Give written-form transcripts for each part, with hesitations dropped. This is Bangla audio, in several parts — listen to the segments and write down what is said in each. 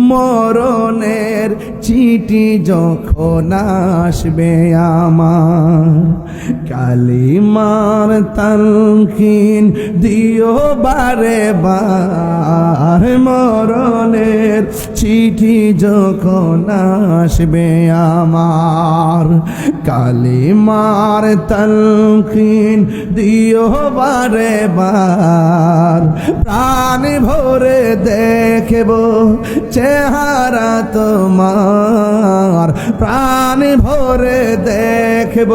মরণের চিঠি যখন আসবে আমার, কালিমার তালকিন দিও বারে বার। মরণের চিঠি যখন আসবে আমার, কালিমার তালকিন দিও বারে বার। প্রাণ ভরে দেখব চেহারা তোমার, প্রাণ ভরে দেখব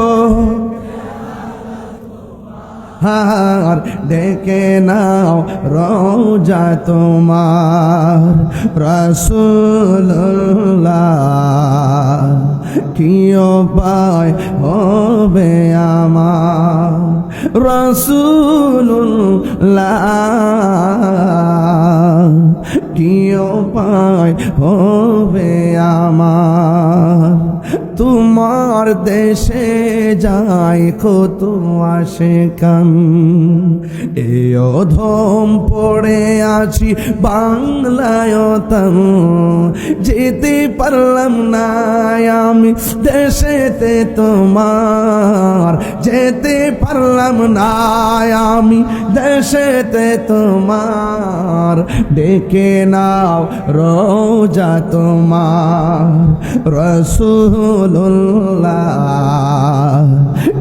হার, ডেকে নাও রওজা তোমার। রাসূলুল্লাহ কি উপায় হবে আমার, রাসূলুল্লাহ কি উপায় হবে আমার। তোমার দেশে যায় কত আশিকান, এ অধম পড়ে আছি বাংলায় তান। যেতে পারলাম না আমি দেশেতে তোমার, যেতে পারলাম না আমি দেশেতে তোমার। ডেকে নাও রওজা তোমার, রাসূলুল্লাহ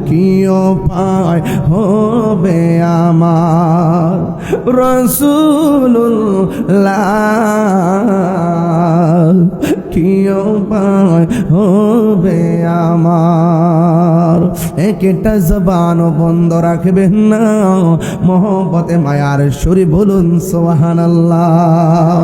কি উপায় হবে আমার, রাসূলুল্লাহ কি উপায় হবে আমার। একটা জবান বন্ধ রাখবেন না, মহব্বতে মায়ার সুরে বলুন সুবহানাল্লাহ।